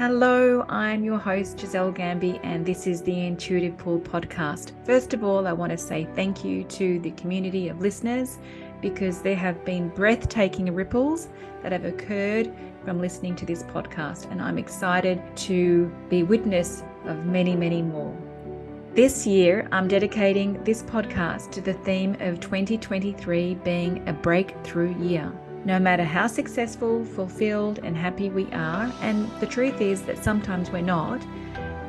Hello, I'm your host, Giselle Gamby, and this is the Intuitive Pull podcast. First of all, I want to say thank you to the community of listeners because there have been breathtaking ripples that have occurred from listening to this podcast, and I'm excited to be witness of many, many more. This year, I'm dedicating this podcast to the theme of 2023 being a breakthrough year. No matter how successful, fulfilled, and happy we are, and the truth is that sometimes we're not,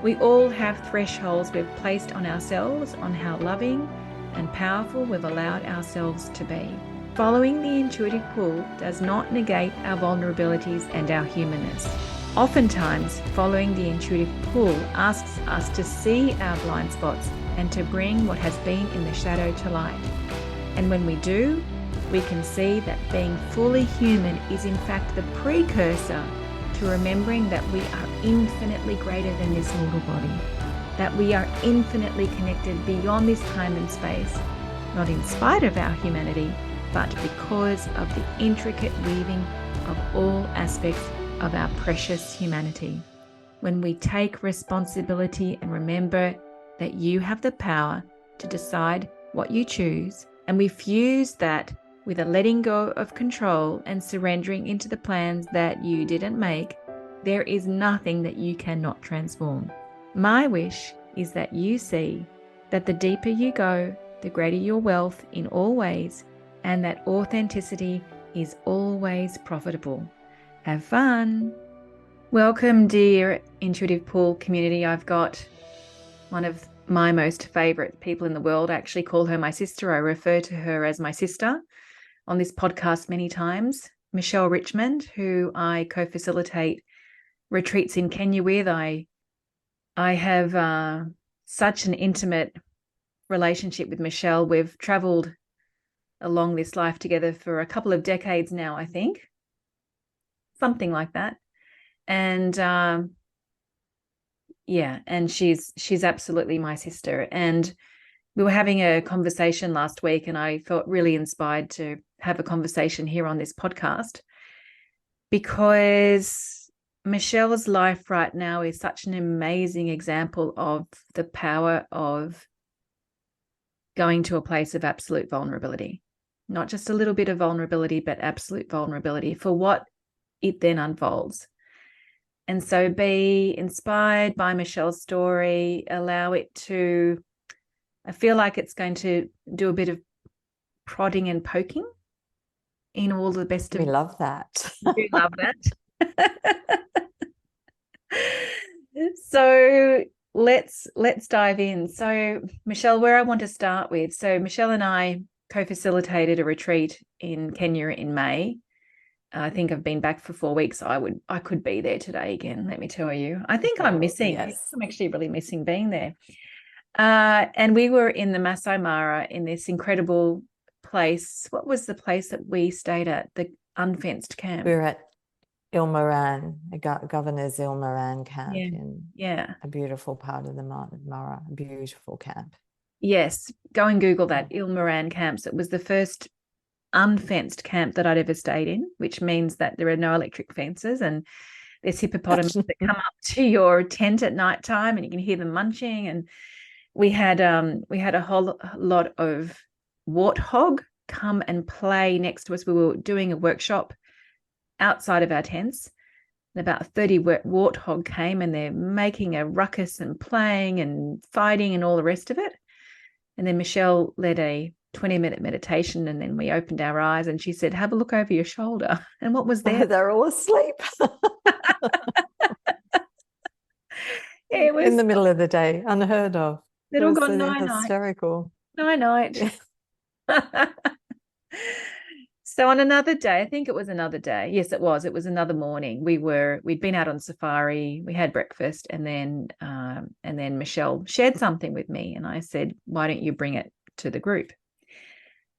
we all have thresholds we've placed on ourselves on how loving and powerful we've allowed ourselves to be. Following the intuitive pull does not negate our vulnerabilities and our humanness. Oftentimes, following the intuitive pull asks us to see our blind spots and to bring what has been in the shadow to light. And when we do, we can see that being fully human is in fact the precursor to remembering that we are infinitely greater than this mortal body, that we are infinitely connected beyond this time and space, not in spite of our humanity, but because of the intricate weaving of all aspects of our precious humanity. When we take responsibility and remember that you have the power to decide what you choose, and we fuse that with a letting go of control and surrendering into the plans that you didn't make, there is nothing that you cannot transform. My wish is that you see that the deeper you go, the greater your wealth in all ways, and that authenticity is always profitable. Have fun. Welcome, dear Intuitive Pull community. I've got one of my most favorite people in the world. I actually call her my sister. I refer to her as my sister on this podcast many times. Michelle Richmond, who I co-facilitate retreats in Kenya with. I have such an intimate relationship with Michelle. We've traveled along this life together for a couple of decades now, I think. Something like that. And and she's absolutely my sister. And we were having a conversation last week, and I felt really inspired to have a conversation here on this podcast because Michelle's life right now is such an amazing example of the power of going to a place of absolute vulnerability. Not just a little bit of vulnerability, but absolute vulnerability for what it then unfolds. And so be inspired by Michelle's story, allow it to, I feel like it's going to do a bit of prodding and poking in all the best of. We love that. We love that. So let's dive in. So Michelle, where I want to start with. So Michelle and I co-facilitated a retreat in Kenya in May. I think I've been back for 4 weeks. I could be there today again. Let me tell you. I think I'm missing. Yes. I'm actually really missing being there. And we were in the Masai Mara in this incredible place. What was the place that we stayed at? The unfenced camp. We were at Ilmaran, Governor's Ilmaran camp in a beautiful part of the Mara, a beautiful camp. Yes, go and Google that, Ilmaran camps. It was the first unfenced camp that I'd ever stayed in, which means that there are no electric fences, and there's hippopotamus that come up to your tent at nighttime and you can hear them munching. And we had a whole lot of warthog come and play next to us. We were doing a workshop outside of our tents, and about 30 warthog came, and they're making a ruckus and playing and fighting and all the rest of it. And then Michelle led a 20-minute meditation, and then we opened our eyes and she said, have a look over your shoulder. And what was there? They're all asleep. It was in the middle of the day, unheard of. They'd all gone night-night. Hysterical. Night-night. Yeah. So on another day, I think it was another day. Yes, it was another morning. We'd been out on safari, we had breakfast, and then Michelle shared something with me, and I said, why don't you bring it to the group?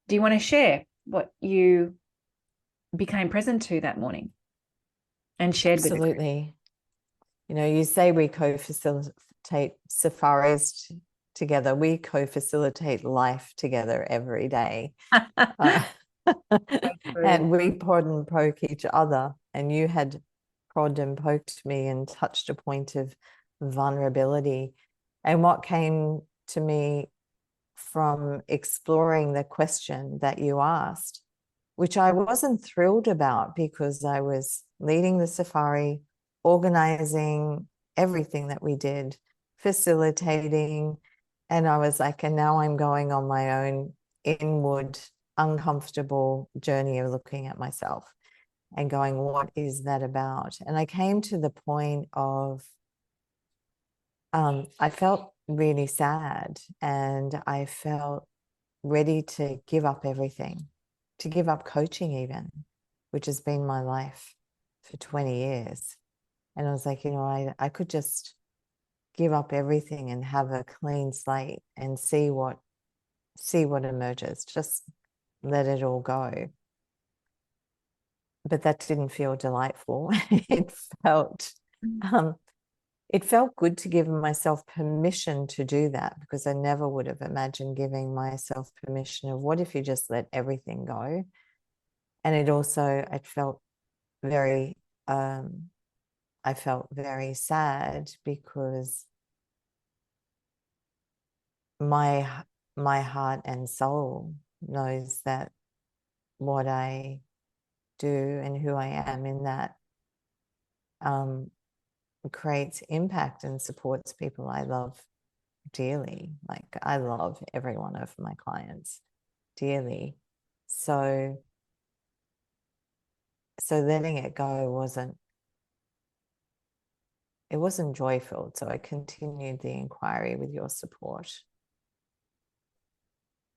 Do you want to share what you became present to that morning and shared with the group? Absolutely. You know, you say we co-facilitate safaris together. We co-facilitate life together every day. And we prod and poke each other. And you had prodded and poked me and touched a point of vulnerability. And what came to me from exploring the question that you asked, which I wasn't thrilled about because I was leading the safari, organizing everything that we did, facilitating, and I was like, and now I'm going on my own inward, uncomfortable journey of looking at myself and going, what is that about? And I came to the point of, I felt really sad and I felt ready to give up everything, to give up coaching even, which has been my life for 20 years. And I was like, I could just give up everything and have a clean slate and see what emerges, just let it all go. But that didn't feel delightful. It felt good to give myself permission to do that, because I never would have imagined giving myself permission of what if you just let everything go. And it felt very, I felt very sad because my heart and soul knows that what I do and who I am in that creates impact and supports people I love dearly. Like, I love every one of my clients dearly. So letting it go wasn't joyful. So I continued the inquiry with your support.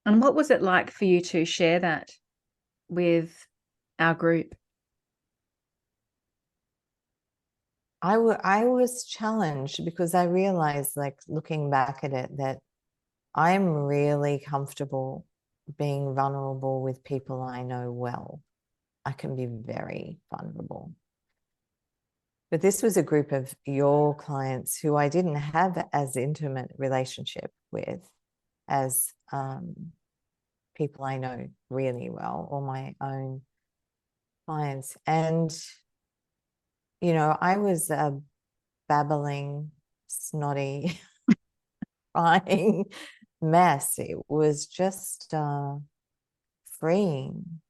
And what was it like for you to share that with our group? I was challenged because I realized, like, looking back at it, that I'm really comfortable being vulnerable with people I know well. I can be very vulnerable. But this was a group of your clients who I didn't have as intimate relationship with as people I know really well, or my own clients. And, I was a babbling, snotty, crying mess. It was just freeing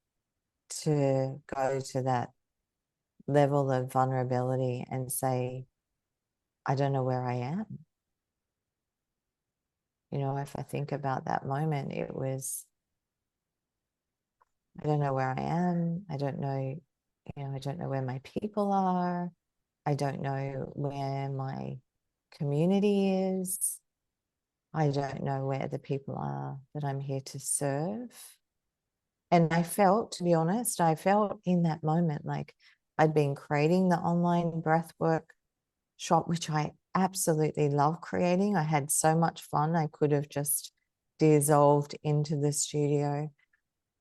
to go to that level of vulnerability and say, I don't know where I am. If I think about that moment, it was, I don't know where I am. I don't know, I don't know where my people are. I don't know where my community is. I don't know where the people are that I'm here to serve. And I felt, to be honest, in that moment like I'd been creating the online breathwork shop, which I absolutely love creating. I had so much fun. I could have just dissolved into the studio.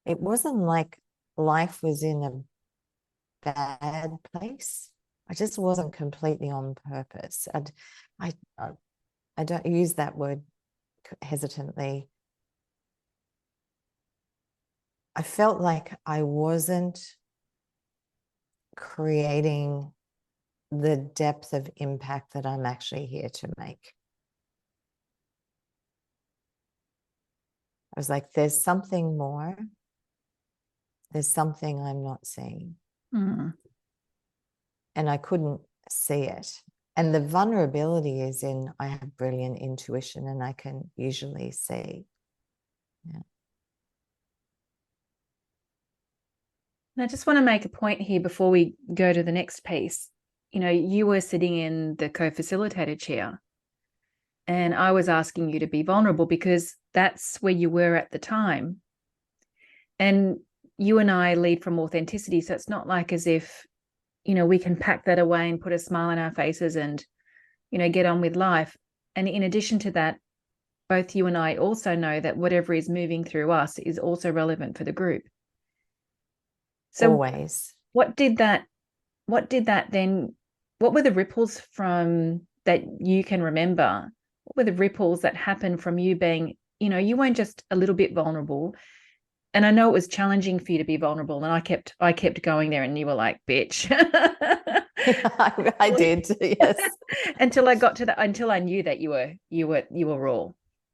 It wasn't like life was in a bad place. I just wasn't completely on purpose. I don't use that word hesitantly. I felt like I wasn't creating the depth of impact that I'm actually here to make. I was like, there's something more. There's something I'm not seeing. Mm. And I couldn't see it. And the vulnerability is in, I have brilliant intuition and I can usually see. Yeah. And I just want to make a point here before we go to the next piece. You were sitting in the co-facilitator chair, and I was asking you to be vulnerable because that's where you were at the time. And you and I lead from authenticity. So it's not like as if, we can pack that away and put a smile on our faces and, get on with life. And in addition to that, both you and I also know that whatever is moving through us is also relevant for the group. So always. What did that then, what were the ripples from that you can remember? What were the ripples that happened from you being, you weren't just a little bit vulnerable, And I know it was challenging for you to be vulnerable, and I kept going there, and you were like, bitch. I did, yes. Until I got to that, until I knew that you were raw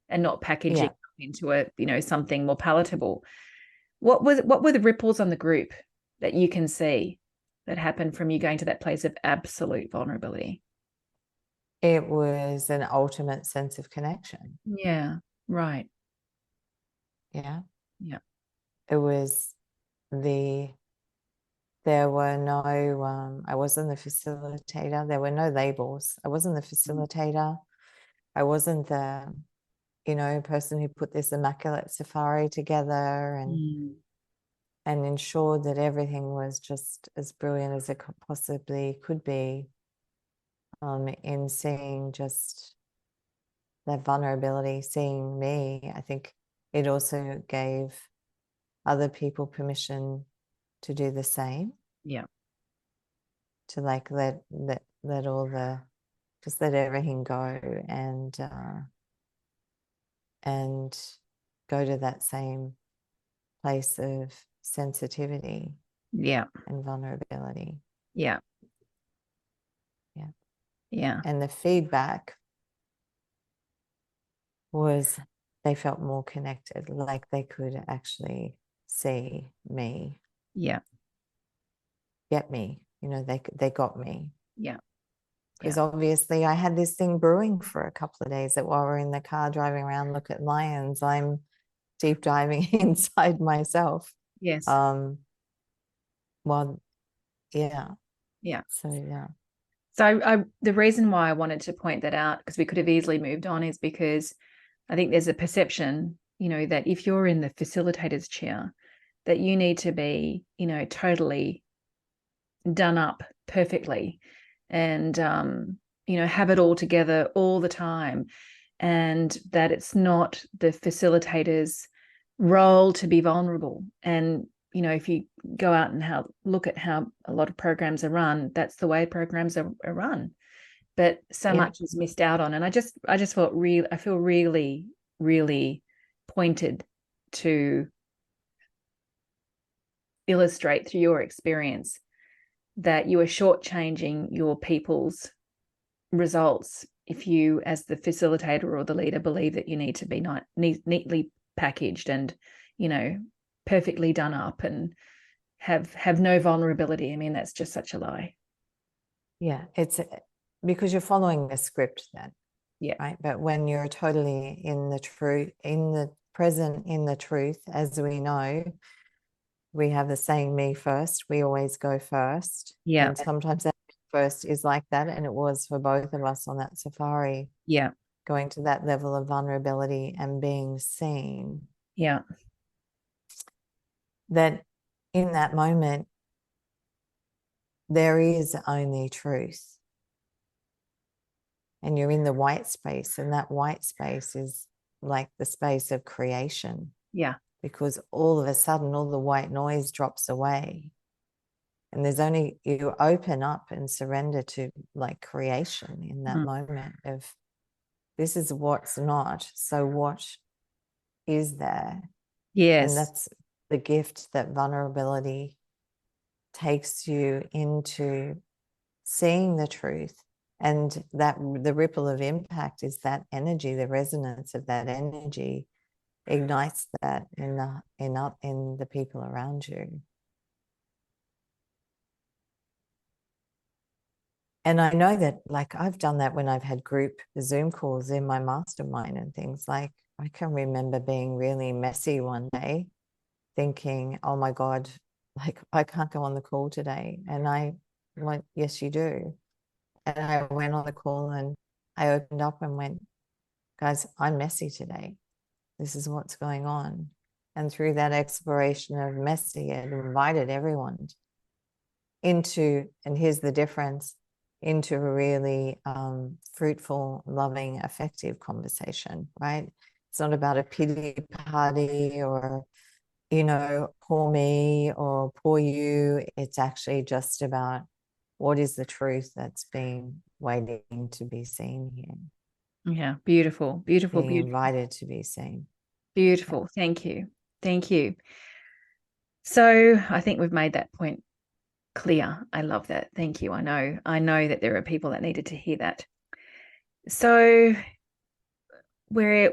and not packaging Yeah. into a, something more palatable. What were the ripples on the group that you can see that happened from you going to that place of absolute vulnerability? It was an ultimate sense of connection. Yeah, right. Yeah. Yeah. It was there were no, I wasn't the facilitator. There were no labels. I wasn't the facilitator. I wasn't the, person who put this immaculate safari together Mm. and ensured that everything was just as brilliant as it possibly could be, in seeing just that vulnerability, seeing me. I think it also gave other people permission to do the same, Yeah. to like let all the, just let everything go and go to that same place of sensitivity Yeah. and vulnerability. Yeah. Yeah. Yeah. And the feedback was they felt more connected, like they could actually see me, Yeah. get me, they got me. Yeah. Because Yeah. obviously I had this thing brewing for a couple of days, that while we're in the car driving around, look at lions, I'm deep diving inside myself. Yes. Well, yeah. Yeah. So yeah. So the reason why I wanted to point that out, because we could have easily moved on, is because I think there's a perception, that if you're in the facilitator's chair, that you need to be, totally done up perfectly and, have it all together all the time. And that it's not the facilitator's role to be vulnerable. And, if you go out and look at how a lot of programs are run, that's the way programs are run. But so Yeah. much is missed out on. And I just I feel really, really pointed to illustrate through your experience that you are shortchanging your people's results if you, as the facilitator or the leader, believe that you need to be neatly packaged and, perfectly done up and have no vulnerability. I mean, that's just such a lie. Yeah. It's because you're following a script then. Yeah. Right. But when you're totally in the truth, in the present, in the truth, as we know, we have the saying, me first, we always go first. Yeah. And sometimes that first is like that. And it was for both of us on that safari, Yeah. going to that level of vulnerability and being seen. Yeah. That in that moment, there is only truth. And you're in the white space, and that white space is like the space of creation. Yeah. Because all of a sudden, all the white noise drops away. And there's only, you open up and surrender to like creation in that moment of, this is what's not. So what is there? Yes. And that's the gift that vulnerability takes you into, seeing the truth. And that the ripple of impact is that energy, the resonance of that energy ignites that in the people around you. And I know that, like, I've done that when I've had group Zoom calls in my mastermind and things. Like, I can remember being really messy one day, thinking, oh my God, like, I can't go on the call today. And I went, yes, you do. And I went on the call and I opened up and went, guys, I'm messy today. This is what's going on. And through that exploration of messy, it invited everyone into, and here's the difference, into a really fruitful, loving, effective conversation, right? It's not about a pity party or, poor me or poor you. It's actually just about, what is the truth that's being waiting to be seen here? Yeah. Beautiful. Beautiful. Being Beautiful. invited to be seen. Beautiful. Thank you. Thank you. So I think we've made that point clear. I love that. Thank you. I know that there are people that needed to hear that. So where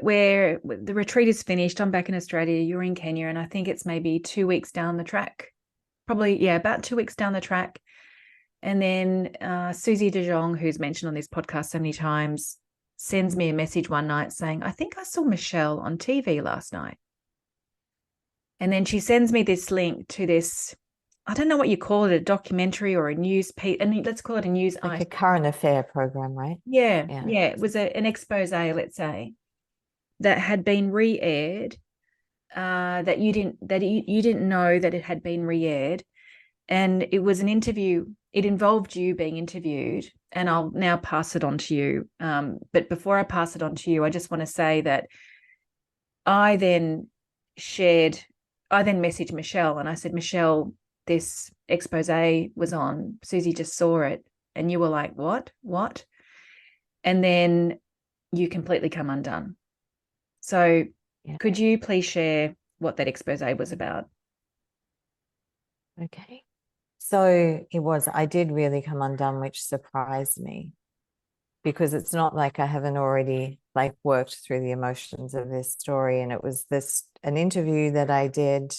the retreat is finished, I'm back in Australia, you're in Kenya, and I think it's maybe 2 weeks down the track. Probably, yeah, about 2 weeks down the track. And then Susie de Jong, who's mentioned on this podcast so many times, sends me a message one night saying, I think I saw Michelle on TV last night. And then she sends me this link to this, I don't know what you call it, a documentary or a news piece, and let's call it a news like item. a current affair program, right? Yeah. It was an expose, let's say, that had been re-aired, that you didn't know that it had been re-aired. And it was an interview. It involved you being interviewed, and I'll now pass it on to you. But before I pass it on to you, I just want to say that I then messaged Michelle, and I said, Michelle, this expose was on. Susie just saw it. And you were like, what? And then you completely come undone. So could you please share what that expose was about? Okay. So I did really come undone, which surprised me, because it's not like I haven't already like worked through the emotions of this story. And it was an interview that I did,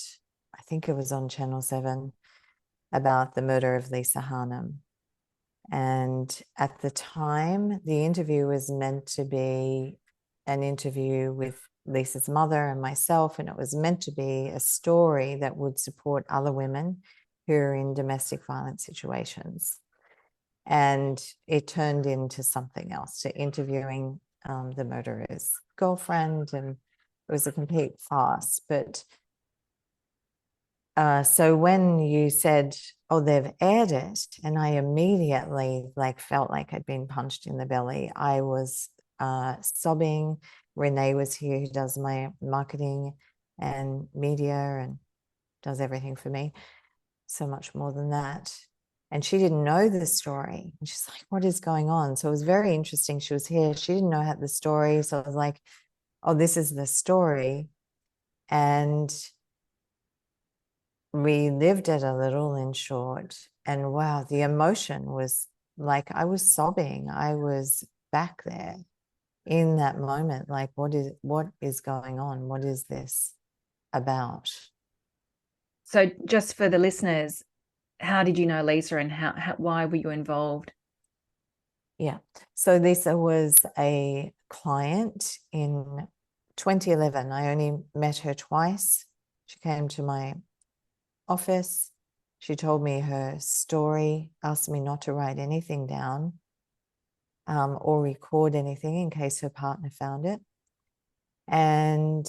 I think it was on Channel 7, about the murder of Lisa Harnham. And at the time, the interview was meant to be an interview with Lisa's mother and myself, and it was meant to be a story that would support other women who are in domestic violence situations. And it turned into something else, to interviewing the murderer's girlfriend, and it was a complete farce. But so when you said, oh, they've aired it, and I immediately felt like I'd been punched in the belly. I was sobbing. Renee was here, who does my marketing and media and does everything for me, so much more than that. And she didn't know the story. And she's like, what is going on? So it was very interesting. She was here. She didn't know the story. So I was like, oh, this is the story. And we lived it a little, in short. And wow, the emotion was like, I was sobbing. I was back there in that moment. Like, what is going on? What is this about? So just for the listeners, how did you know Lisa, and why were you involved? Yeah. So Lisa was a client in 2011. I only met her twice. She came to my office. She told me her story, asked me not to write anything down or record anything in case her partner found it, and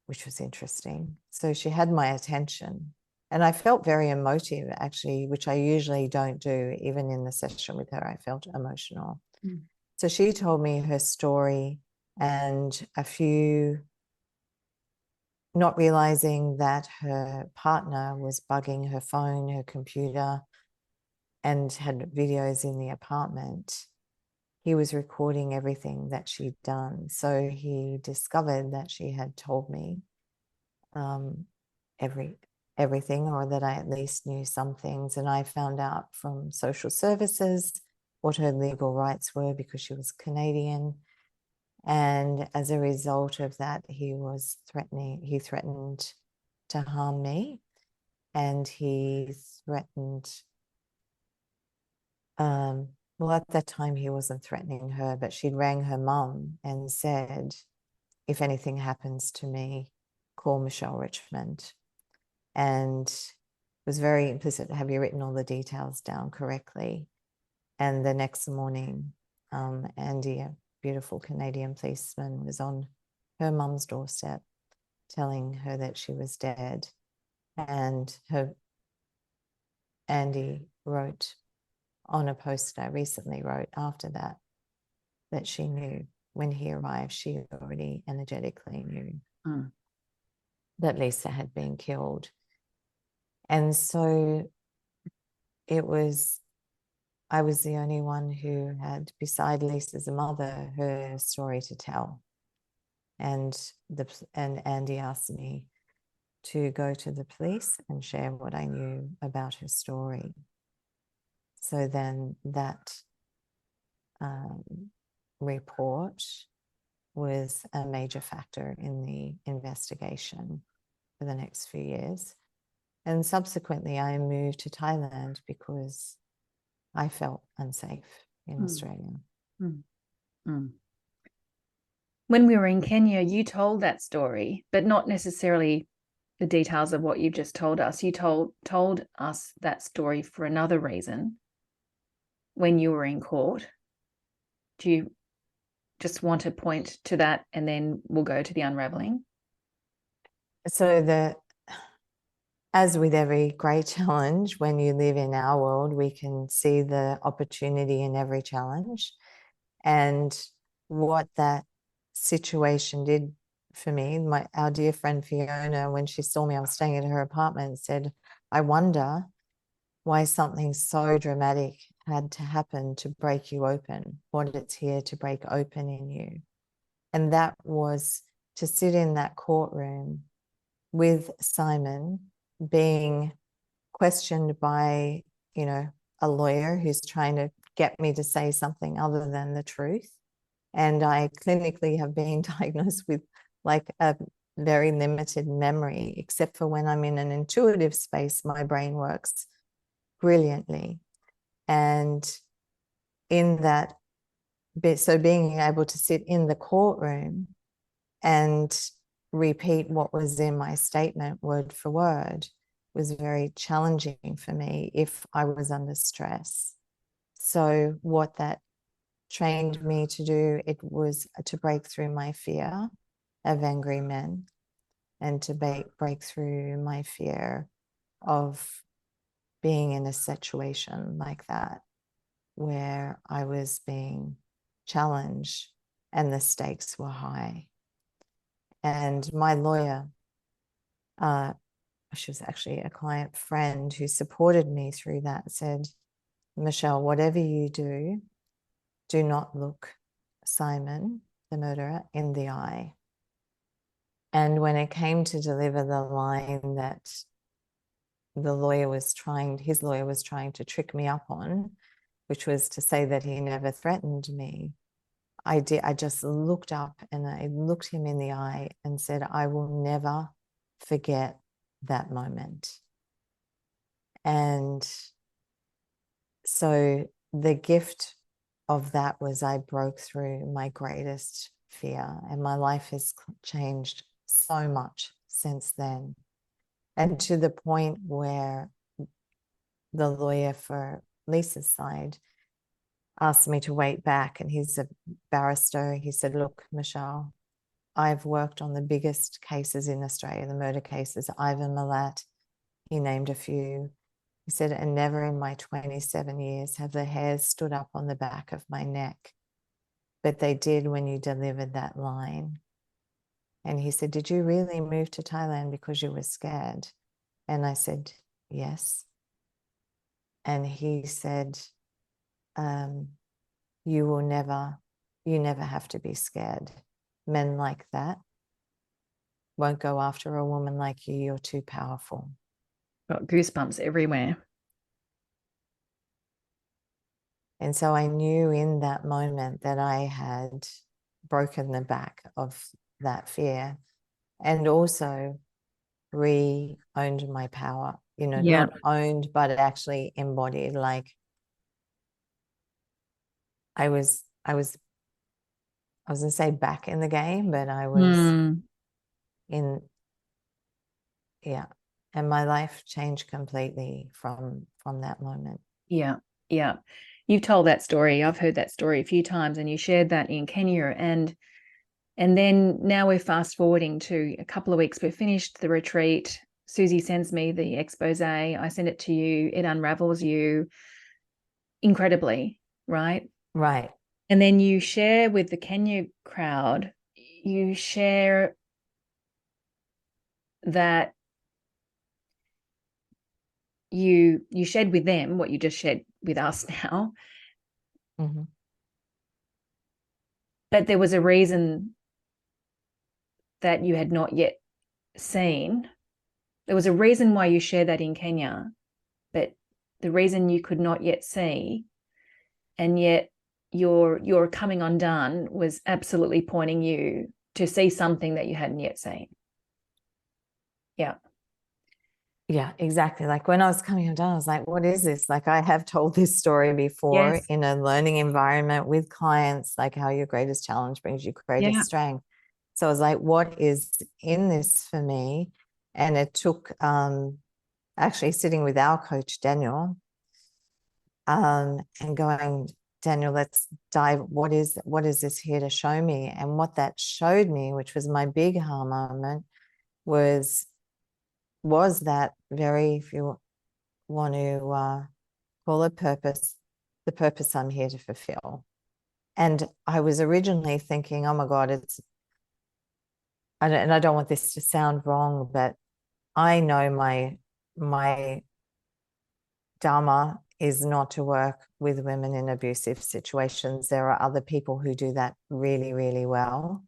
which was interesting. So she had my attention. And I felt very emotive, actually, which I usually don't do. Even in the session with her, I felt emotional. Mm. So she told me her story, and not realizing that her partner was bugging her phone, her computer, and had videos in the apartment. He was recording everything that she'd done. So he discovered that she had told me everything, or that I at least knew some things. And I found out from social services what her legal rights were, because she was Canadian. And as a result of that, he threatened to harm me. And he threatened, well, at that time he wasn't threatening her, but she'd rang her mum and said, if anything happens to me, call Michelle Richmond. And it was very implicit, have you written all the details down correctly? And the next morning, Andy, a beautiful Canadian policeman, was on her mum's doorstep telling her that she was dead. And Andy wrote on a post I recently wrote after that, that she knew when he arrived, she already energetically knew that Lisa had been killed. And so I was the only one who had, beside Lisa's mother, her story to tell. And Andy asked me to go to the police and share what I knew about her story. So then that report was a major factor in the investigation for the next few years. And subsequently, I moved to Thailand because I felt unsafe in Australia. When we were in Kenya, you told that story, but not necessarily the details of what you've just told us. You told us that story for another reason when you were in court. Do you just want to point to that, and then we'll go to the unraveling? So as with every great challenge, when you live in our world, we can see the opportunity in every challenge. And what that situation did for me, our dear friend Fiona, when she saw me, I was staying at her apartment, said, I wonder why something so dramatic had to happen to break you open, what it's here to break open in you. And that was to sit in that courtroom with Simon, being questioned by, a lawyer who's trying to get me to say something other than the truth. And I clinically have been diagnosed with like a very limited memory, except for when I'm in an intuitive space, my brain works brilliantly. And in that bit, so being able to sit in the courtroom and repeat what was in my statement word for word was very challenging for me if I was under stress. So what that trained me to do, it was to break through my fear of angry men and to break through my fear of being in a situation like that where I was being challenged and the stakes were high. And my lawyer, she was actually a client friend who supported me through that, said, Michelle, whatever you do, do not look Simon, the murderer, in the eye. And when it came to deliver the line that his lawyer was trying to trick me up on, which was to say that he never threatened me, I just looked up and I looked him in the eye and said, I will never forget that moment. And so the gift of that was I broke through my greatest fear, and my life has changed so much since then. And to the point where the lawyer for Lisa's side asked me to wait back, and he's a barrister. He said, look, Michelle, I've worked on the biggest cases in Australia, the murder cases, Ivan Milat, he named a few. He said, and never in my 27 years have the hairs stood up on the back of my neck, but they did when you delivered that line. And he said, did you really move to Thailand because you were scared? And I said, yes. And he said, you never have to be scared. Men like that won't go after a woman like you. You're too powerful. Got goosebumps everywhere. And so I knew in that moment that I had broken the back of that fear and also re-owned my power, not owned, but actually embodied. Like I was gonna say back in the game, but I was in, yeah. And my life changed completely from that moment. Yeah. You've told that story. I've heard that story a few times, and you shared that in Kenya. And then now we're fast forwarding to a couple of weeks. We've finished the retreat. Susie sends me the expose. I send it to you. It unravels you incredibly, right? Right. And then you share with the Kenya crowd, you share that you shared with them what you just shared with us now. Mm-hmm. But there was a reason that you had not yet seen There was a reason why you shared that in Kenya, but the reason you could not yet see, and yet your coming undone was absolutely pointing you to see something that you hadn't yet seen. Yeah. Yeah, exactly. Like when I was coming undone, I was like, what is this? Like I have told this story before Yes. in a learning environment with clients, like how your greatest challenge brings you greatest Yeah. strength. So I was like, what is in this for me? And it took actually sitting with our coach, Daniel, and going, Daniel, let's dive. What is this here to show me? And what that showed me, which was my big aha moment, was that very, if you want to call it purpose, the purpose I'm here to fulfill. And I was originally thinking, oh my God, and I don't want this to sound wrong, but I know my dharma is not to work with women in abusive situations. There are other people who do that really, really well.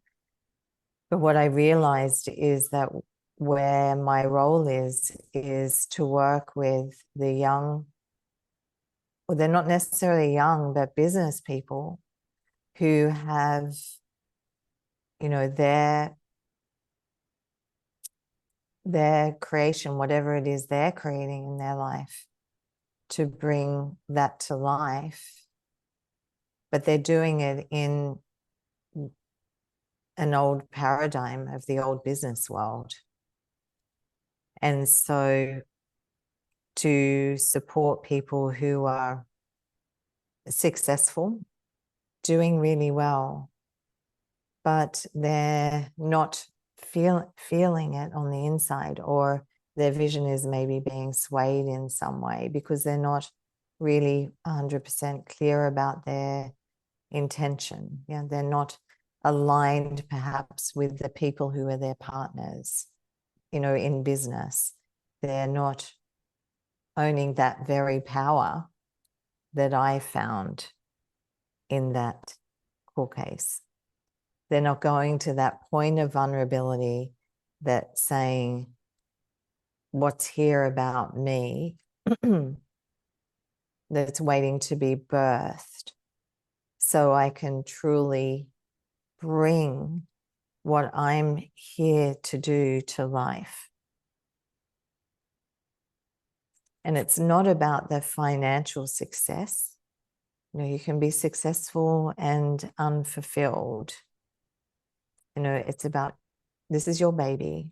But what I realized is that where my role is to work with the young, well, they're not necessarily young, but business people who have, their creation, whatever it is they're creating in their life, to bring that to life. But they're doing it in an old paradigm of the old business world. And so to support people who are successful, doing really well, but they're not feeling it on the inside, or their vision is maybe being swayed in some way because they're not really 100% clear about their intention. They're not aligned perhaps with the people who are their partners, in business. They're not owning that very power that I found in that court case. They're not going to that point of vulnerability, that saying, what's here about me that's waiting to be birthed so I can truly bring what I'm here to do to life. And it's not about the financial success. You can be successful and unfulfilled. It's about, this is your baby.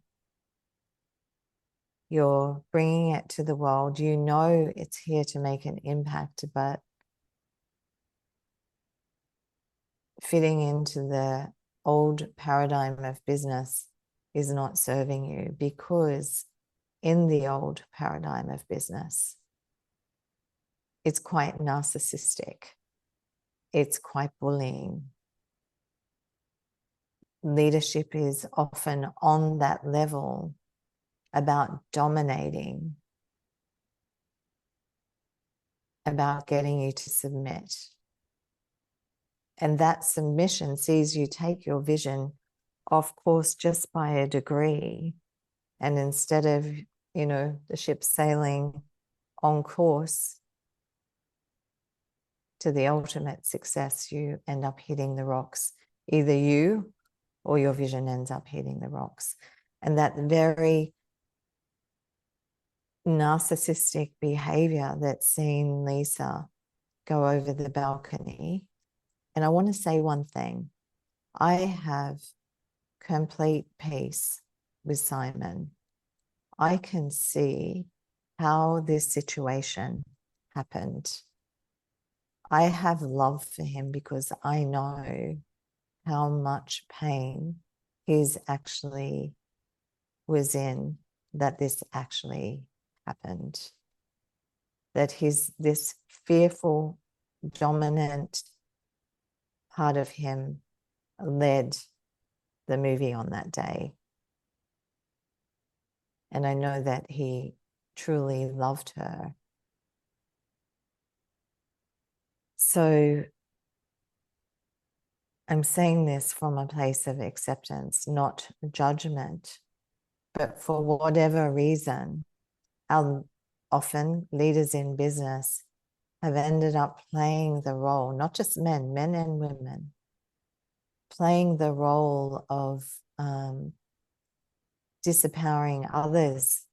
You're bringing it to the world. It's here to make an impact, but fitting into the old paradigm of business is not serving you, because in the old paradigm of business, it's quite narcissistic. It's quite bullying. Leadership is often on that level, about dominating, about getting you to submit. And that submission sees you take your vision off course just by a degree. And instead of, the ship sailing on course to the ultimate success, you end up hitting the rocks. Either you or your vision ends up hitting the rocks. And that very narcissistic behavior that's seen Lisa go over the balcony. And I want to say one thing. I have complete peace with Simon. I can see how this situation happened. I have love for him because I know how much pain he's actually was in, that this actually happened. That this fearful, dominant part of him led the movie on that day. And I know that he truly loved her. So I'm saying this from a place of acceptance, not judgment, But for whatever reason, often leaders in business have ended up playing the role, not just men and women, playing the role of disempowering others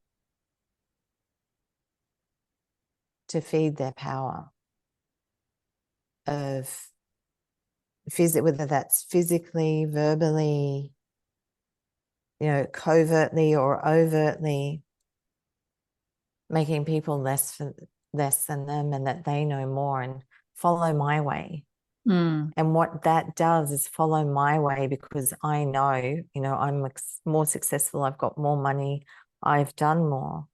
to feed their power of whether that's physically, verbally, covertly or overtly, making people less than them, and that they know more and follow my way. And what that does is follow my way because I know, I'm more successful. I've got more money. I've done more.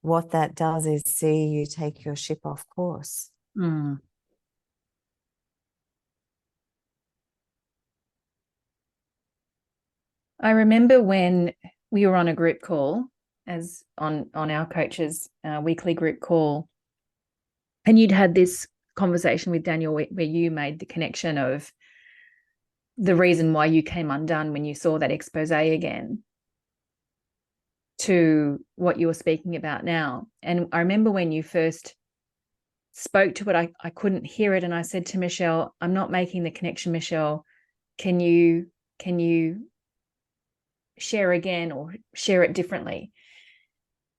What that does is see you take your ship off course. I remember when we were on a group call, as on our coaches' weekly group call, and you'd had this conversation with Daniel where you made the connection of the reason why you came undone when you saw that expose again to what you were speaking about now. And I remember when you first spoke to it, I couldn't hear it. And I said to Michelle, I'm not making the connection, Michelle. Can you share again or share it differently?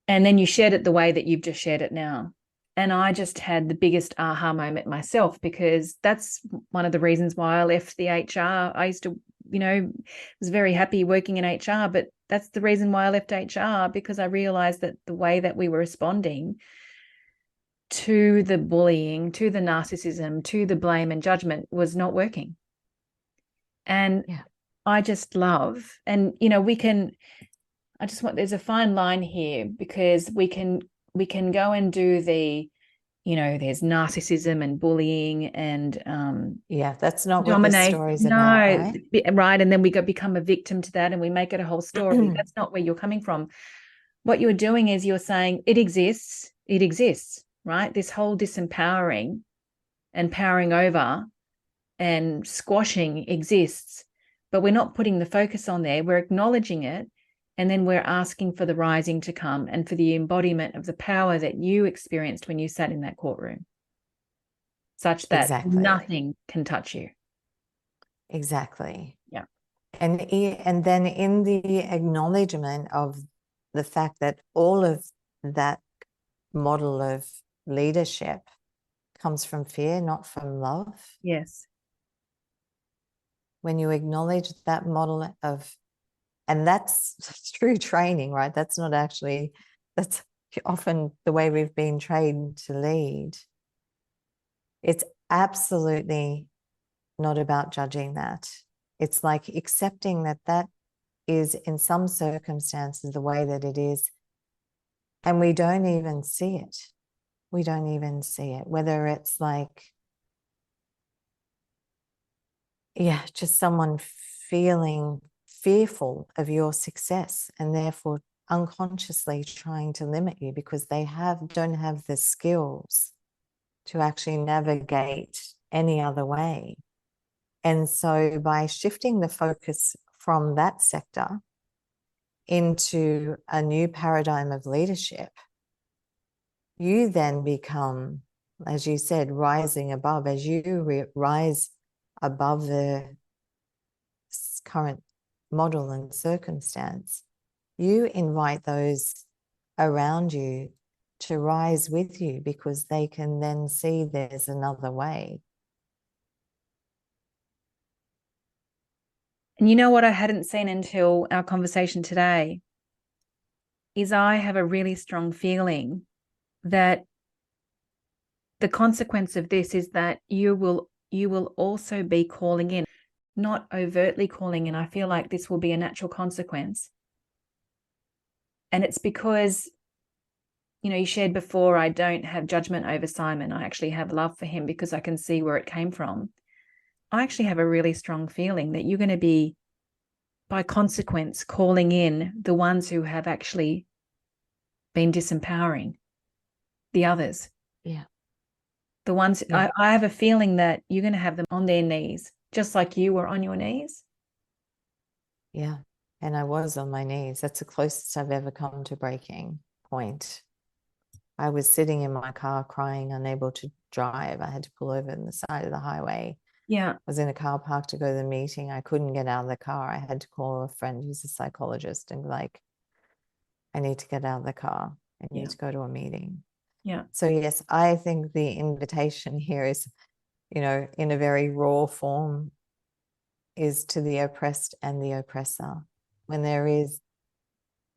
And then you shared it the way that you've just shared it now. And I just had the biggest aha moment myself, because that's one of the reasons why I left the HR. I used to, was very happy working in HR, but that's the reason why I left HR, because I realized that the way that we were responding to the bullying, to the narcissism, to the blame and judgment was not working. And I just love, and, there's a fine line here, because we can go and do the, there's narcissism and bullying and that's not what the story's about, right? Right. And then we become a victim to that and we make it a whole story. That's not where you're coming from. What you're doing is you're saying it exists, right? This whole disempowering and powering over and squashing exists, but we're not putting the focus on there. We're acknowledging it. And then we're asking for the rising to come and for the embodiment of the power that you experienced when you sat in that courtroom, such that nothing can touch you. Exactly. Yeah. And then in the acknowledgement of the fact that all of that model of leadership comes from fear, not from love. Yes. When you acknowledge that model of, and that's through training, right? That's often the way we've been trained to lead. It's absolutely not about judging that. It's like accepting that is in some circumstances the way that it is. And we don't even see it. Whether it's like, just someone feeling fearful of your success and therefore unconsciously trying to limit you because they don't have the skills to actually navigate any other way. And so by shifting the focus from that sector into a new paradigm of leadership, you then become, as you said, rising above. As you rise above the current model and circumstance, you invite those around you to rise with you because they can then see there's another way. And you know what I hadn't seen until our conversation today is I have a really strong feeling that the consequence of this is that you will also be calling in, not overtly calling in. I feel like this will be a natural consequence. And it's because, you shared before, I don't have judgment over Simon. I actually have love for him because I can see where it came from. I actually have a really strong feeling that you're going to be, by consequence, calling in the ones who have actually been disempowering the others. Yeah. The ones, I have a feeling that you're going to have them on their knees, just like you were on your knees. Yeah. And I was on my knees. That's the closest I've ever come to breaking point. I was sitting in my car crying, unable to drive. I had to pull over on the side of the highway. Yeah. I was in a car park to go to the meeting. I couldn't get out of the car. I had to call a friend who's a psychologist and be like, I need to get out of the car. I need to go to a meeting. Yeah. So yes, I think the invitation here is, you know, in a very raw form, is to the oppressed and the oppressor. When there is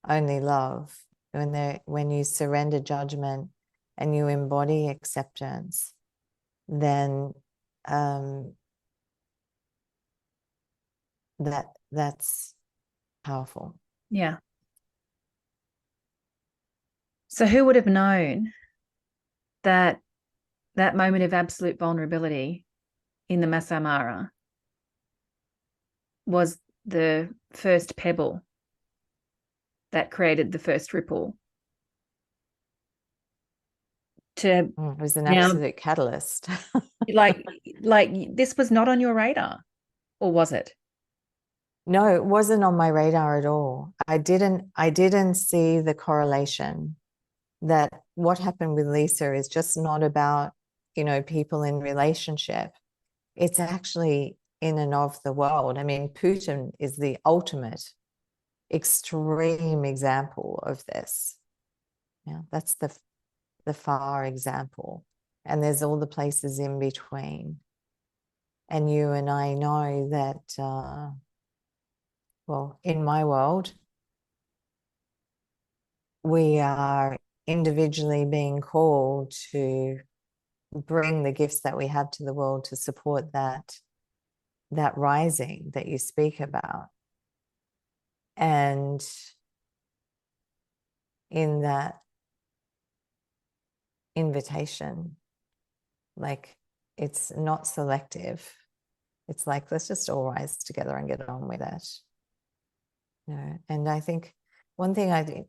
only love, when you surrender judgment and you embody acceptance, then that's powerful. Yeah. So who would have known that that moment of absolute vulnerability in the Masai Mara was the first pebble that created the first ripple to It was an now, absolute catalyst. like this was not on your radar, or was it? No, it wasn't on my radar at all. I didn't see the correlation that what happened with Lisa is just not about, you know, people in relationship. It's actually in and of the world. I mean, Putin is the ultimate extreme example of this. Yeah, that's the far example. And there's all the places in between. And you and I know that, well, in my world, we are individually being called to bring the gifts that we have to the world to support that rising that you speak about. And in that invitation, like, it's not selective. It's like, let's just all rise together and get on with it. You know, and I think one thing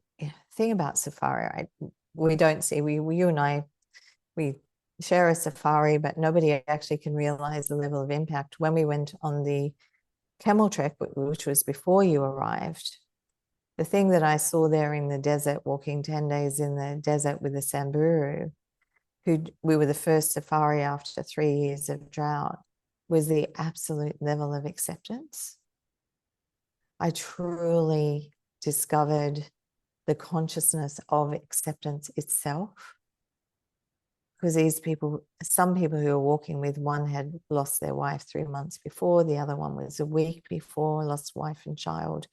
thing about safari, we don't see, you and I, we share a safari, but nobody actually can realize the level of impact. When we went on the camel trek, which was before you arrived, the thing that I saw there in the desert, walking 10 days in the desert with the Samburu, we were the first safari after 3 years of drought, was the absolute level of acceptance. I truly discovered the consciousness of acceptance itself. Because these people, some people who were walking with, one had lost their wife 3 months before, the other one was a week before, lost wife and child.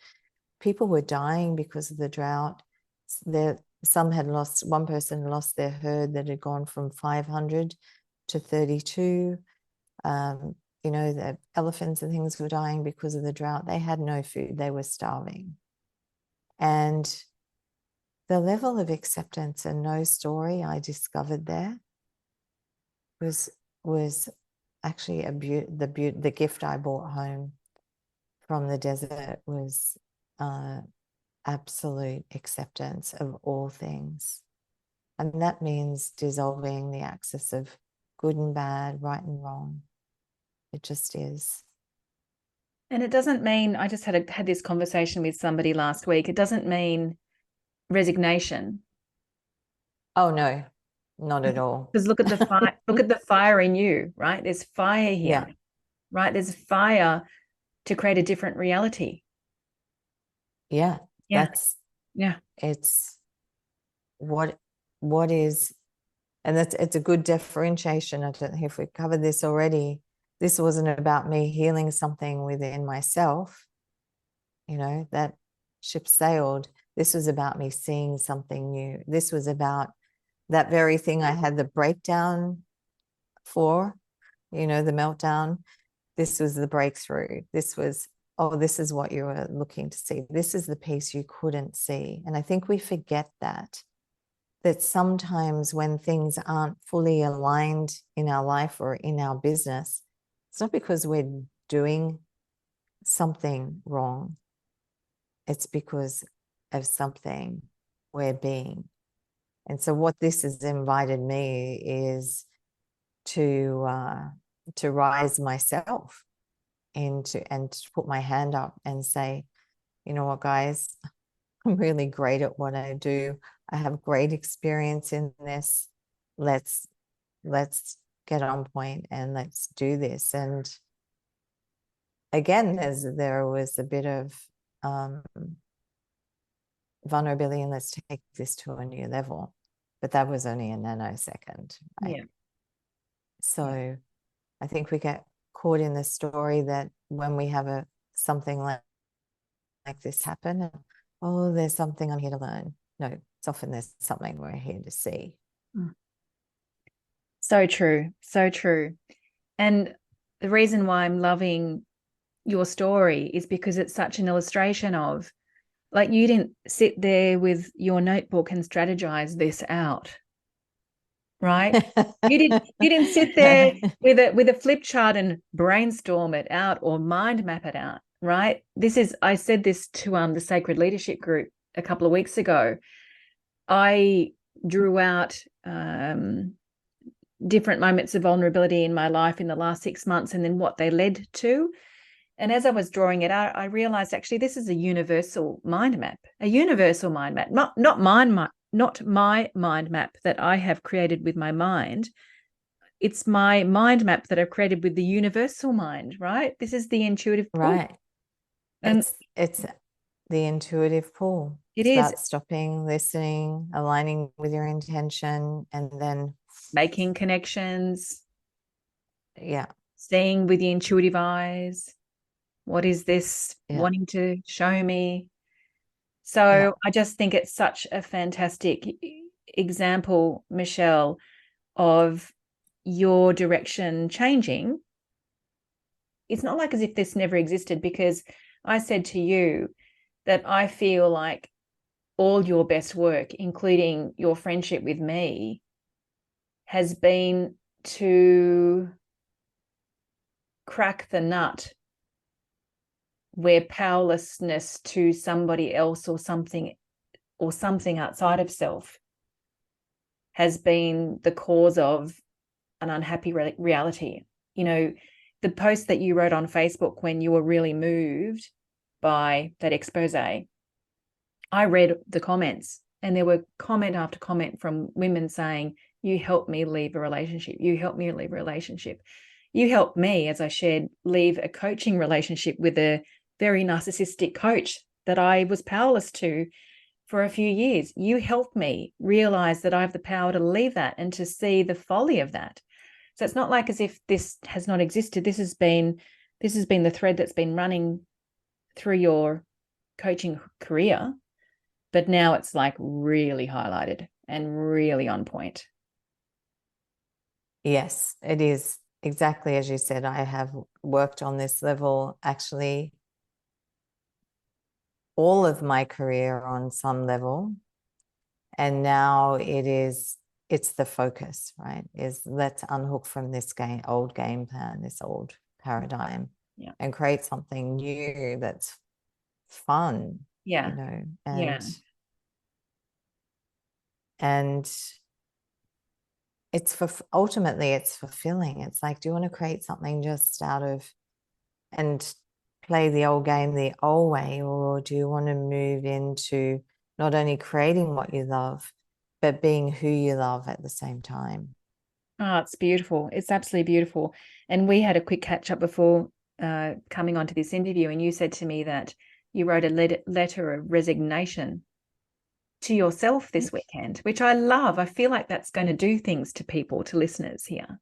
People were dying because of the drought. Some had lost, one person lost their herd that had gone from 500 to 32. You know, the elephants and things were dying because of the drought. They had no food, they were starving. And the level of acceptance and no story I discovered there was actually the gift I brought home from the desert was absolute acceptance of all things. And that means dissolving the axis of good and bad, right and wrong. It just is. And it doesn't mean, I just had this conversation with somebody last week, it doesn't mean resignation. Oh no, not at all. Because look at the fire, look at the fire in you, right? There's fire here, Yeah. right? There's fire to create a different reality. Yeah. Yeah. Yeah. It's what is, and it's a good differentiation. I don't know if we covered this already. This wasn't about me healing something within myself, you know, that ship sailed. This was about me seeing something new. This was about that very thing I had the breakdown for, you know, the meltdown. This was the breakthrough. This was, oh, this is what you were looking to see. This is the piece you couldn't see. And I think we forget that sometimes when things aren't fully aligned in our life or in our business, it's not because we're doing something wrong. It's because of something we're being. And so what this has invited me is to rise myself and to put my hand up and say, you know what, guys, I'm really great at what I do. I have great experience in this. Let's get on point and let's do this. And again, there was a bit of vulnerability, and let's take this to a new level. But that was only a nanosecond, right? Yeah. So I think we get caught in the story that when we have something like this happen, oh, there's something I'm here to learn. No, it's often there's something we're here to see. So true. So true. And the reason why I'm loving your story is because it's such an illustration of, like, you didn't sit there with your notebook and strategize this out, right? You didn't sit there with a flip chart and brainstorm it out or mind map it out, right? I said this to the Sacred Leadership Group a couple of weeks ago. I drew out different moments of vulnerability in my life in the last 6 months and then what they led to. And as I was drawing it out, I realized actually this is a universal mind map, not my mind map that I have created with my mind. It's my mind map that I've created with the universal mind, right? This is the intuitive pull. Right. And it's the intuitive pull. It it's is about stopping, listening, aligning with your intention, and then making connections. Yeah. Seeing with the intuitive eyes. What is this wanting to show me? So I just think it's such a fantastic example, Michelle, of your direction changing. It's not like as if this never existed, because I said to you that I feel like all your best work, including your friendship with me, has been to crack the nut where powerlessness to somebody else or something outside of self has been the cause of an unhappy reality. You know, the post that you wrote on Facebook when you were really moved by that expose, I read the comments, and there were comment after comment from women saying, you helped me leave a relationship. You helped me leave a relationship. You helped me, as I shared, leave a coaching relationship with a very narcissistic coach that I was powerless to for a few years. You helped me realize that I have the power to leave that and to see the folly of that. So it's not like as if this has not existed. This has been the thread that's been running through your coaching career, but now it's like really highlighted and really on point. Yes, it is exactly as you said. I have worked on this level actually all of my career on some level. And now it's the focus, right? Is let's unhook from this old game plan, this old paradigm, and create something new that's fun. Yeah. You know, and ultimately it's fulfilling. It's like, do you want to create something just out of and play the old game the old way, or do you want to move into not only creating what you love, but being who you love at the same time? Oh, it's beautiful. It's absolutely beautiful. And we had a quick catch up before coming onto this interview, and you said to me that you wrote a letter of resignation to yourself this weekend, which I love. I feel like that's going to do things to people, to listeners here.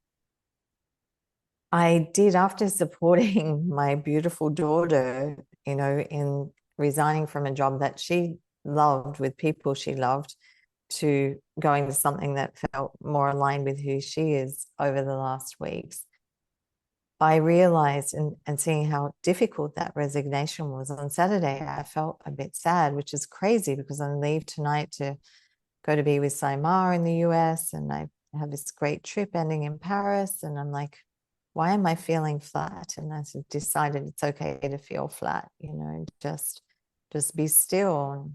I did, after supporting my beautiful daughter, you know, in resigning from a job that she loved with people she loved, to going to something that felt more aligned with who she is over the last weeks. I realized, and seeing how difficult that resignation was on Saturday, I felt a bit sad, which is crazy because I leave tonight to go to be with Saimar in the US, and I have this great trip ending in Paris, and I'm like, why am I feeling flat? And I decided it's okay to feel flat, you know, just be still and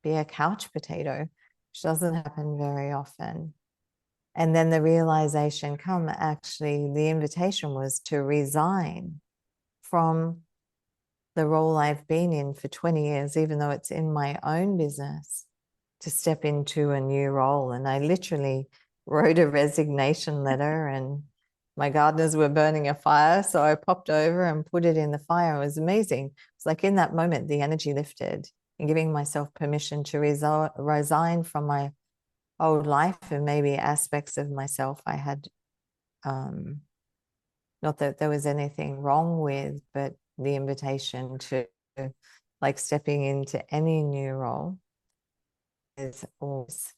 be a couch potato, which doesn't happen very often. And then the realization actually, the invitation was to resign from the role I've been in for 20 years, even though it's in my own business, to step into a new role. And I literally wrote a resignation letter, and my gardeners were burning a fire. So I popped over and put it in the fire. It was amazing. It's like in that moment, the energy lifted, and giving myself permission to resign from my old life and maybe aspects of myself I had, not that there was anything wrong with, but the invitation to, like, stepping into any new role is always,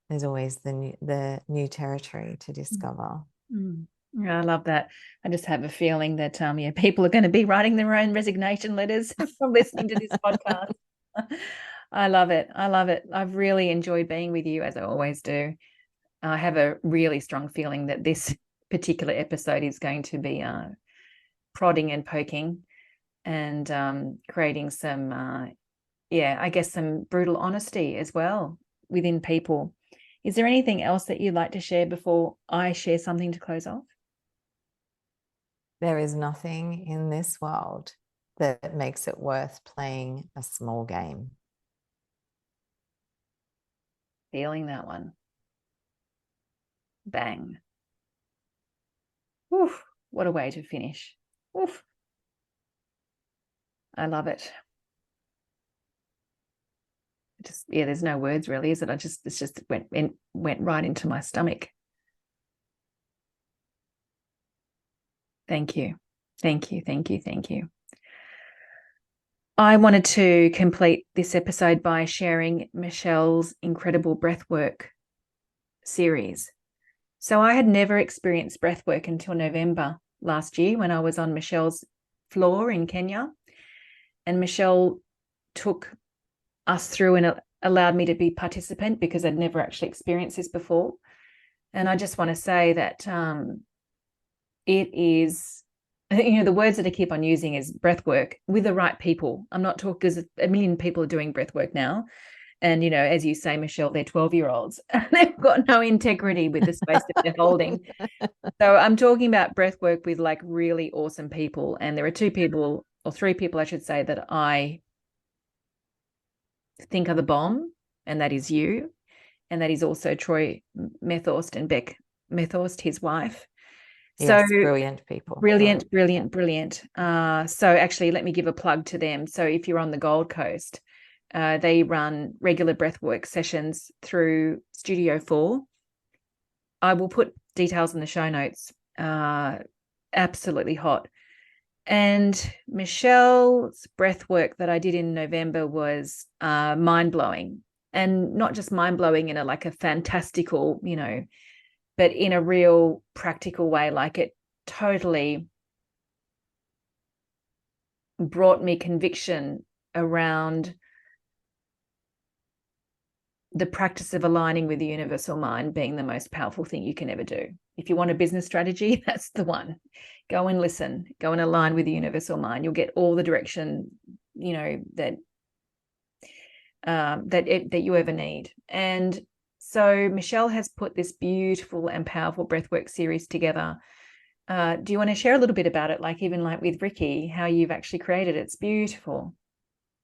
there's always the new territory to discover. Yeah, I love that. I just have a feeling that yeah, people are going to be writing their own resignation letters from listening to this podcast. I love it. I love it. I've really enjoyed being with you, as I always do. I have a really strong feeling that this particular episode is going to be prodding and poking and creating some, yeah, I guess some brutal honesty as well within people. Is there anything else that you'd like to share before I share something to close off? There is nothing in this world that makes it worth playing a small game. Feeling that one. Bang. Oof, what a way to finish. Oof. I love it. Just, yeah, there's no words really, is it? It's just went right into my stomach. Thank you. Thank you. Thank you. Thank you. I wanted to complete this episode by sharing Michelle's incredible breathwork series. So I had never experienced breathwork until November last year when I was on Michelle's floor in Kenya. And Michelle took us through and allowed me to be participant because I'd never actually experienced this before. And I just want to say that it is, the words that I keep on using is breath work with the right people. I'm not talking, because a million people are doing breath work now. And, as you say, Michelle, they're 12-year-olds. They've got no integrity with the space that they're holding. So I'm talking about breath work with like really awesome people. And there are 2 people, or 3 people, I should say, that I think are the bomb, and that is you. And that is also Troy Methorst and Beck Methorst, his wife. Yes, brilliant people. Brilliant. So actually, let me give a plug to them. So if you're on the Gold Coast, they run regular breathwork sessions through Studio 4. I will put details in the show notes. Absolutely hot. And Michelle's breathwork that I did in November was mind-blowing. And not just mind-blowing in a fantastical, but in a real practical way. Like, it totally brought me conviction around the practice of aligning with the universal mind being the most powerful thing you can ever do. If you want a business strategy, that's the one. Go and listen, go and align with the universal mind. You'll get all the direction, that you ever need. And so Michelle has put this beautiful and powerful breathwork series together. Do you want to share a little bit about it? Like, even like with Ricky, how you've actually created it? It's beautiful.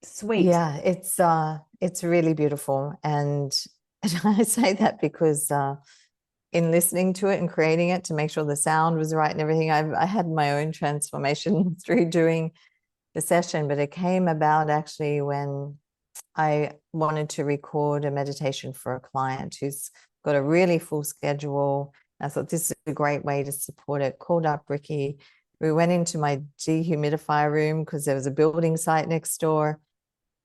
Sweet. Yeah, it's really beautiful. And I say that because in listening to it and creating it to make sure the sound was right and everything, I had my own transformation through doing the session, but it came about actually when I wanted to record a meditation for a client who's got a really full schedule. I thought this is a great way to support it. Called up Ricky. We went into my dehumidifier room because there was a building site next door.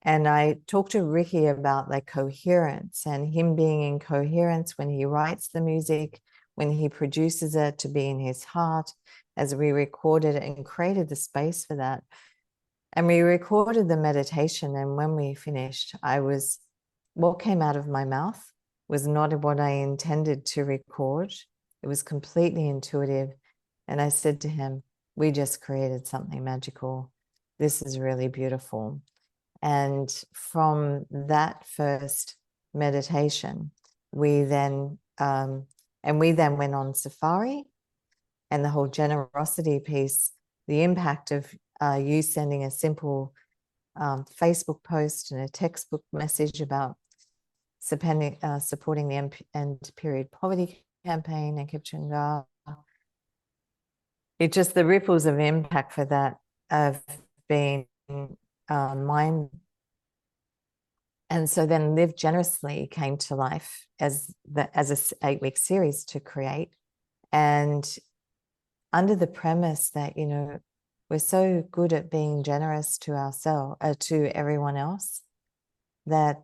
And I talked to Ricky about like coherence and him being in coherence when he writes the music, when he produces it, to be in his heart, as we recorded it and created the space for that. And we recorded the meditation. And when we finished, what came out of my mouth was not what I intended to record. It was completely intuitive. And I said to him, we just created something magical. This is really beautiful. And from that first meditation, we then went on safari, and the whole generosity piece, the impact of you sending a simple Facebook post and a textbook message about supporting the end period poverty campaign and Kipchunga. It just, the ripples of impact for that have been mine. And so then Live Generously came to life as a 8-week series to create. And under the premise that, you know, we're so good at being generous to ourselves, to everyone else, that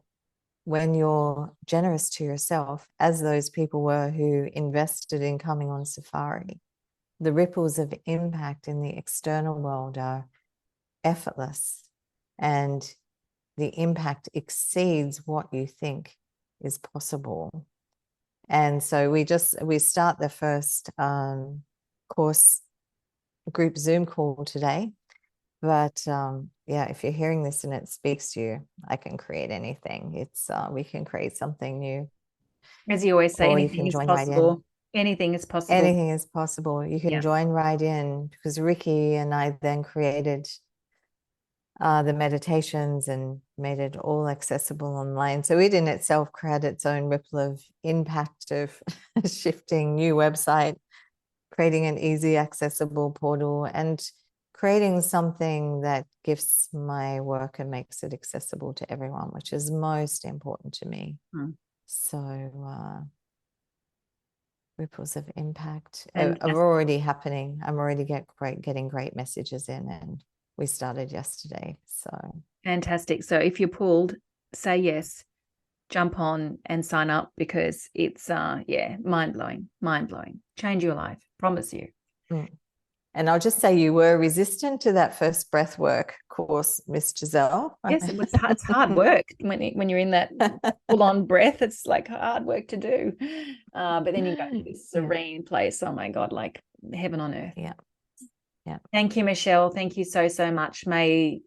when you're generous to yourself, as those people were who invested in coming on safari, the ripples of impact in the external world are effortless, and the impact exceeds what you think is possible. And so we start the first course group Zoom call today. But yeah, if you're hearing this and it speaks to you, I can create anything. It's we can create something new. As you always say, Or you anything can is join right in. possible. Anything is possible. Anything is possible. You can join right in, because Ricky and I then created the meditations and made it all accessible online. So it in itself created its own ripple of impact of shifting new website, creating an easy accessible portal, and creating something that gives my work and makes it accessible to everyone, which is most important to me. So ripples of impact are already happening. I'm already getting great messages in, and we started yesterday. So fantastic. So if you're pulled, say yes, jump on and sign up, because it's mind-blowing. Change your life, promise you. And I'll just say, you were resistant to that first breath work course, Miss Giselle. Yes, it's hard work when you're in that full-on breath. It's like hard work to do. But then you go to this serene place. Oh my God, like heaven on earth. Yeah. Thank you, Michelle. Thank you so much. May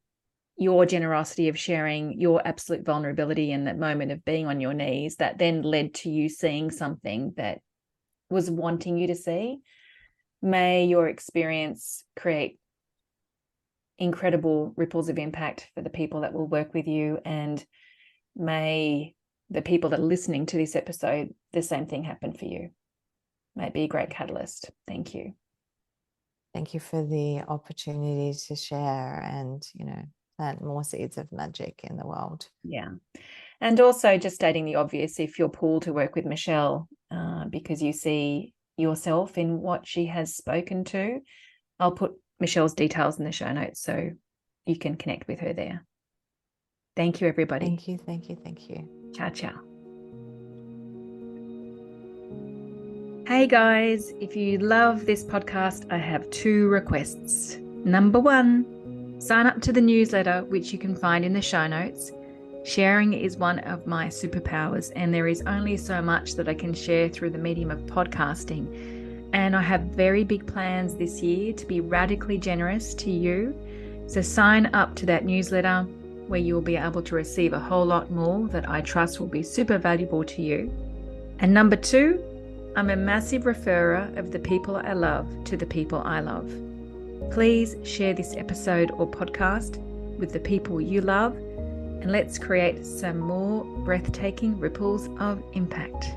your generosity of sharing your absolute vulnerability in that moment of being on your knees, that then led to you seeing something that was wanting you to see. May your experience create incredible ripples of impact for the people that will work with you, and may the people that are listening to this episode, the same thing happen for you. May it be a great catalyst. Thank you. Thank you for the opportunity to share and, you know, plant more seeds of magic in the world. Yeah. And also just stating the obvious, if you're pulled to work with Michelle because you see yourself in what she has spoken to, I'll put Michelle's details in the show notes so you can connect with her there. Thank you, everybody. Thank you. Ciao, ciao. Hey guys, if you love this podcast, I have 2 requests. Number 1, sign up to the newsletter, which you can find in the show notes. Sharing is one of my superpowers, and there is only so much that I can share through the medium of podcasting. And I have very big plans this year to be radically generous to you. So sign up to that newsletter, where you'll be able to receive a whole lot more that I trust will be super valuable to you. And number 2, I'm a massive referrer of the people I love to the people I love. Please share this episode or podcast with the people you love, and let's create some more breathtaking ripples of impact.